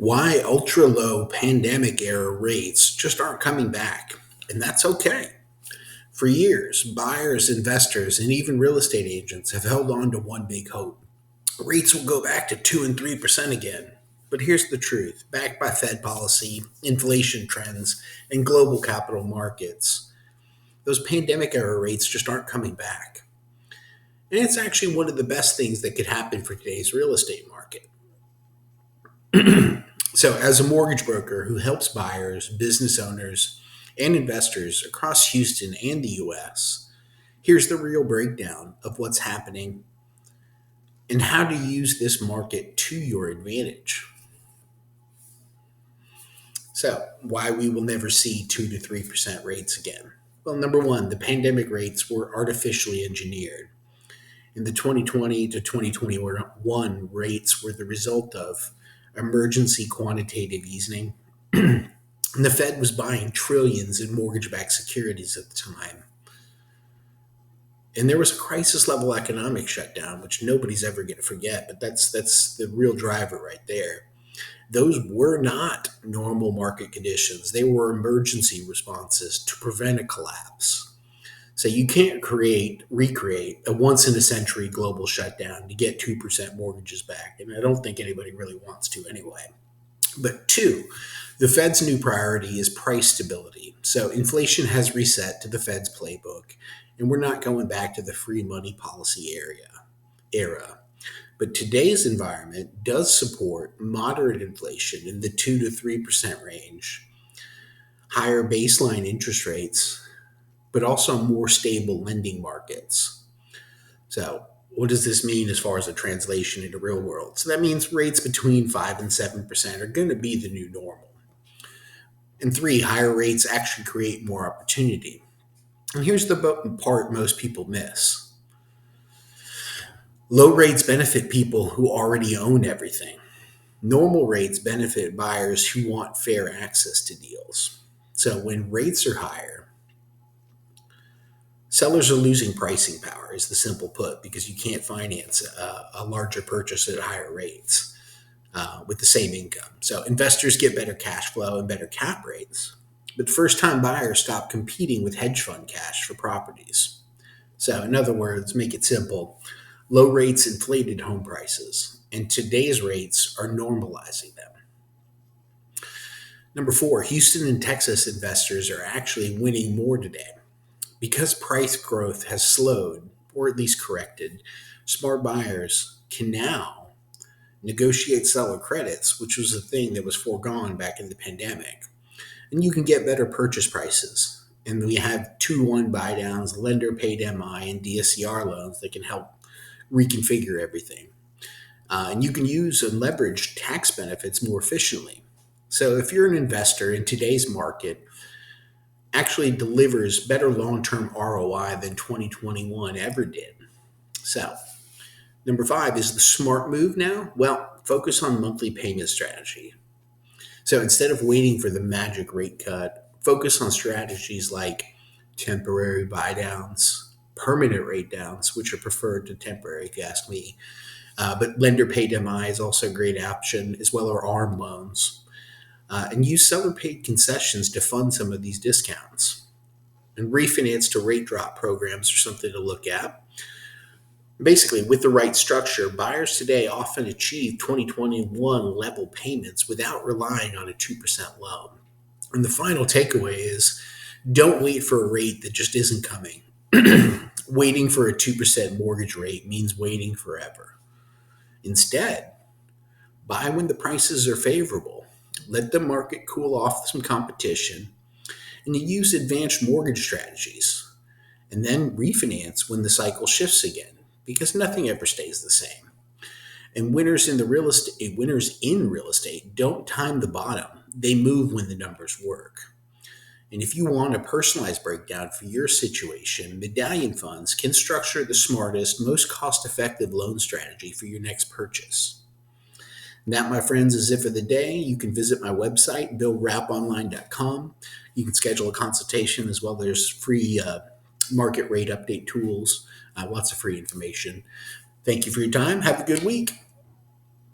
Why ultra low pandemic era rates just aren't coming back. And that's okay. For years, buyers, investors, and even real estate agents have held on to one big hope. Rates will go back to 2 and 3% again. But here's the truth backed by Fed policy, inflation trends, and global capital markets, those pandemic era rates just aren't coming back. And it's actually one of the best things that could happen for today's real estate market. So, as a mortgage broker who helps buyers, business owners, and investors across Houston and the US, here's the real breakdown of what's happening and how to use this market to your advantage. So, why we will never see 2 to 3% rates again? Well, number one, the pandemic rates were artificially engineered. In the 2020 to 2021 rates were the result of emergency quantitative easing. And the Fed was buying trillions in mortgage backed securities at the time. And there was a crisis level economic shutdown, which nobody's ever going to forget, but that's the real driver right there. Those were not normal market conditions. They were emergency responses to prevent a collapse. So you can't recreate a once in a century global shutdown to get 2% mortgages back. And I don't think anybody really wants to anyway. But two, the Fed's new priority is price stability. So inflation has reset to the Fed's playbook, and we're not going back to the free money policy era. But today's environment does support moderate inflation in the 2 to 3% range, higher baseline interest rates, but also more stable lending markets. So, what does this mean as far as a translation into real world? So that means rates between 5 and 7% are going to be the new normal. And three, higher rates actually create more opportunity. And here's the part most people miss. Low rates benefit people who already own everything. Normal rates benefit buyers who want fair access to deals. So when rates are higher, sellers are losing pricing power, is the simple put, because you can't finance a larger purchase at higher rates with the same income. So investors get better cash flow and better cap rates, but first-time buyers stop competing with hedge fund cash for properties. So in other words, make it simple, low rates inflated home prices, and today's rates are normalizing them. Number four, Houston and Texas investors are actually winning more today. Because price growth has slowed, or at least corrected, smart buyers can now negotiate seller credits, which was a thing that was foregone back in the pandemic. And you can get better purchase prices. And we have 2-1 buydowns, lender paid MI, and DSCR loans that can help reconfigure everything. And you can use and leverage tax benefits more efficiently. So if you're an investor in today's market, actually delivers better long-term ROI than 2021 ever did. So, number five is the smart move now. Well, focus on monthly payment strategy. So instead of waiting for the magic rate cut, focus on strategies like temporary buydowns, permanent rate downs, which are preferred to temporary if you ask me. But lender paid MI is also a great option, as well as ARM loans. And use seller paid concessions to fund some of these discounts. And refinance-to-rate-drop programs are something to look at. Basically, with the right structure, buyers today often achieve 2021 level payments without relying on a 2% loan. And the final takeaway is don't wait for a rate that just isn't coming. Waiting for a 2% mortgage rate means waiting forever. Instead, buy when the prices are favorable. Let the market cool off some competition, and you use advanced mortgage strategies, and then refinance when the cycle shifts again, because nothing ever stays the same. And winners in real estate don't time the bottom. They move when the numbers work. And if you want a personalized breakdown for your situation, Medallion Funds can structure the smartest, most cost-effective loan strategy for your next purchase. And that, my friends, is it for the day. You can visit my website, billrapponline.com. You can schedule a consultation as well. There's free market rate update tools, lots of free information. Thank you for your time. Have a good week.